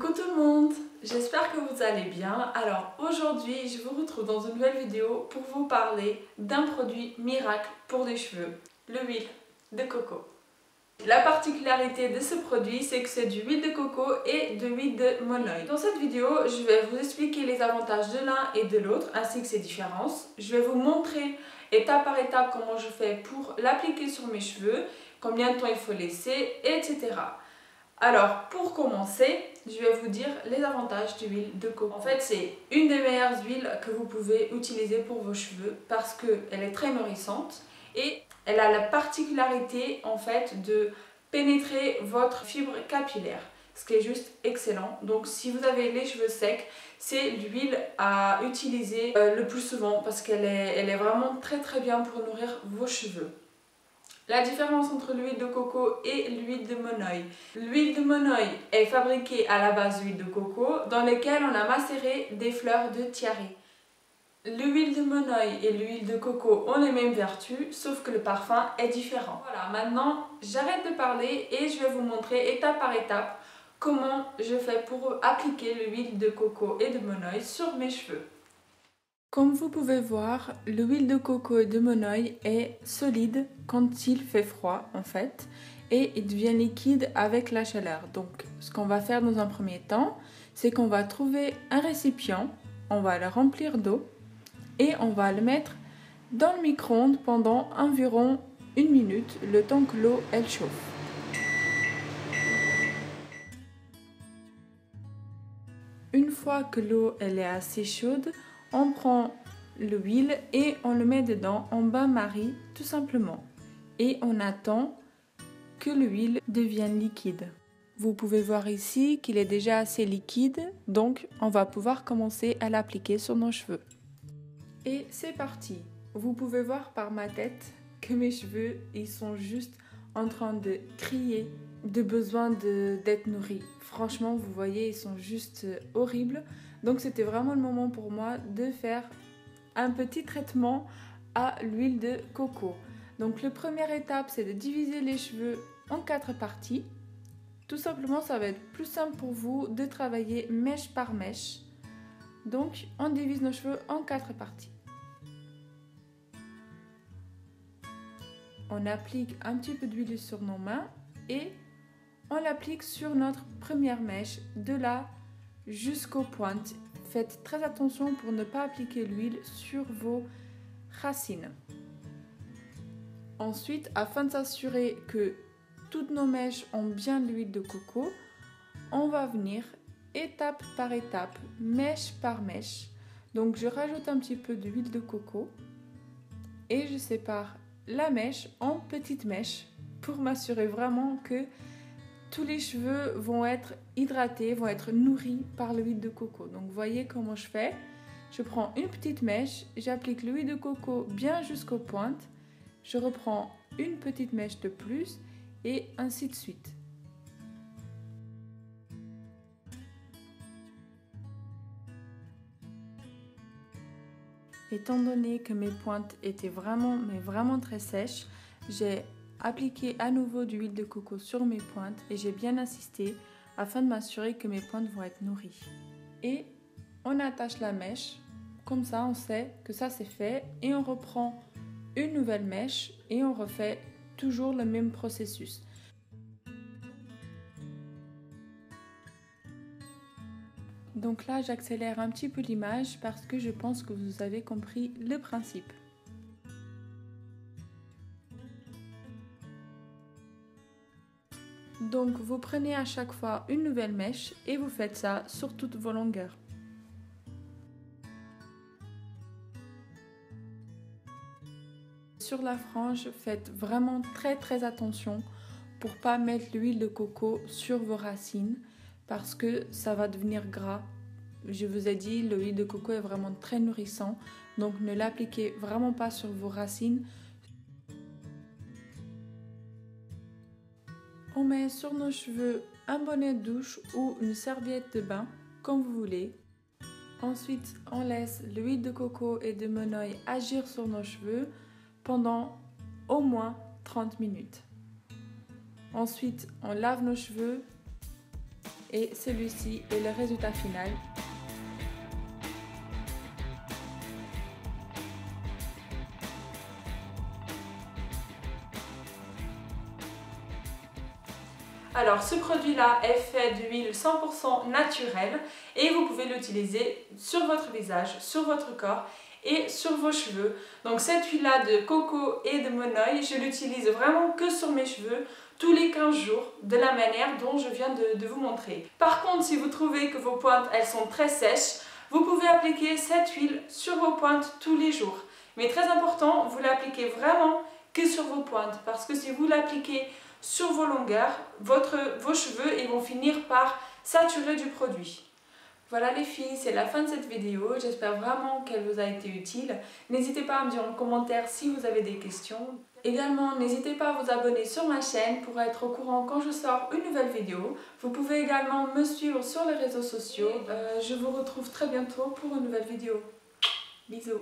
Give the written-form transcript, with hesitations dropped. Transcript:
Coucou tout le monde, j'espère que vous allez bien. Alors aujourd'hui je vous retrouve dans une nouvelle vidéo pour vous parler d'un produit miracle pour les cheveux, l'huile de coco. La particularité de ce produit, c'est que c'est de l'huile de coco et de l'huile de monoï. Dans cette vidéo, je vais vous expliquer les avantages de l'un et de l'autre ainsi que ses différences. Je vais vous montrer étape par étape comment je fais pour l'appliquer sur mes cheveux, combien de temps il faut laisser, etc. Alors, pour commencer, je vais vous dire les avantages de l'huile de coco. En fait, c'est une des meilleures huiles que vous pouvez utiliser pour vos cheveux parce qu'elle est très nourrissante et elle a la particularité en fait de pénétrer votre fibre capillaire, ce qui est juste excellent. Donc, si vous avez les cheveux secs, c'est l'huile à utiliser le plus souvent parce qu'elle est vraiment très bien pour nourrir vos cheveux. La différence entre l'huile de coco et l'huile de monoï. L'huile de monoï est fabriquée à la base d'huile de coco dans laquelle on a macéré des fleurs de tiare. L'huile de monoï et l'huile de coco ont les mêmes vertus, sauf que le parfum est différent. Voilà, maintenant j'arrête de parler et je vais vous montrer étape par étape comment je fais pour appliquer l'huile de coco et de monoï sur mes cheveux. Comme vous pouvez voir, l'huile de coco et de monoï est solide quand il fait froid en fait et il devient liquide avec la chaleur. Donc ce qu'on va faire dans un premier temps, c'est qu'on va trouver un récipient, on va le remplir d'eau et on va le mettre dans le micro-ondes pendant environ 1 minute, le temps que l'eau elle chauffe. Une fois que l'eau elle est assez chaude, on prend l'huile et on le met dedans en bain-marie tout simplement. Et on attend que l'huile devienne liquide. Vous pouvez voir ici qu'il est déjà assez liquide, donc on va pouvoir commencer à l'appliquer sur nos cheveux. Et c'est parti. Vous pouvez voir par ma tête que mes cheveux ils sont juste en train de crier de besoin d'être nourris. Franchement, vous voyez, ils sont juste horribles. Donc c'était vraiment le moment pour moi de faire un petit traitement à l'huile de coco. Donc la première étape, c'est de diviser les cheveux en 4 parties. Tout simplement, ça va être plus simple pour vous de travailler mèche par mèche. Donc on divise nos cheveux en 4 parties. On applique un petit peu d'huile sur nos mains et on l'applique sur notre première mèche, de là jusqu'aux pointes. Faites très attention pour ne pas appliquer l'huile sur vos racines. Ensuite, afin de s'assurer que toutes nos mèches ont bien l'huile de coco, on va venir étape par étape, mèche par mèche. Donc je rajoute un petit peu d'huile de coco et je sépare la mèche en petites mèches pour m'assurer vraiment que tous les cheveux vont être hydratés, vont être nourris par l'huile de coco. Donc vous voyez comment je fais. Je prends une petite mèche, j'applique l'huile de coco bien jusqu'aux pointes. Je reprends une petite mèche de plus et ainsi de suite. Étant donné que mes pointes étaient vraiment très sèches, j'ai appliqué à nouveau de l'huile de coco sur mes pointes et j'ai bien insisté afin de m'assurer que mes pointes vont être nourries. Et on attache la mèche, comme ça on sait que ça c'est fait et on reprend une nouvelle mèche et on refait toujours le même processus. Donc là j'accélère un petit peu l'image parce que je pense que vous avez compris le principe. Donc vous prenez à chaque fois une nouvelle mèche et vous faites ça sur toutes vos longueurs. Sur la frange, faites vraiment très attention pour pas mettre l'huile de coco sur vos racines parce que ça va devenir gras. Je vous ai dit, l'huile de coco est vraiment très nourrissant, donc ne l'appliquez vraiment pas sur vos racines. On met sur nos cheveux un bonnet de douche ou une serviette de bain, comme vous voulez. Ensuite, on laisse l'huile de coco et de monoï agir sur nos cheveux pendant au moins 30 minutes. Ensuite, on lave nos cheveux Et celui-ci est le résultat final. Alors ce produit-là est fait d'huile 100% naturelle et vous pouvez l'utiliser sur votre visage, sur votre corps et sur vos cheveux. Donc cette huile-là de coco et de monoï, je l'utilise vraiment que sur mes cheveux tous les 15 jours de la manière dont je viens de vous montrer. Par contre, si vous trouvez que vos pointes elles sont très sèches, vous pouvez appliquer cette huile sur vos pointes tous les jours. Mais très important, vous l'appliquez vraiment que sur vos pointes parce que si vous l'appliquez sur vos longueurs, vos cheveux ils vont finir par saturer du produit. Voilà les filles, c'est la fin de cette vidéo. J'espère vraiment qu'elle vous a été utile. N'hésitez pas à me dire en commentaire si vous avez des questions. Également, n'hésitez pas à vous abonner sur ma chaîne pour être au courant quand je sors une nouvelle vidéo. Vous pouvez également me suivre sur les réseaux sociaux. Je vous retrouve très bientôt pour une nouvelle vidéo. Bisous.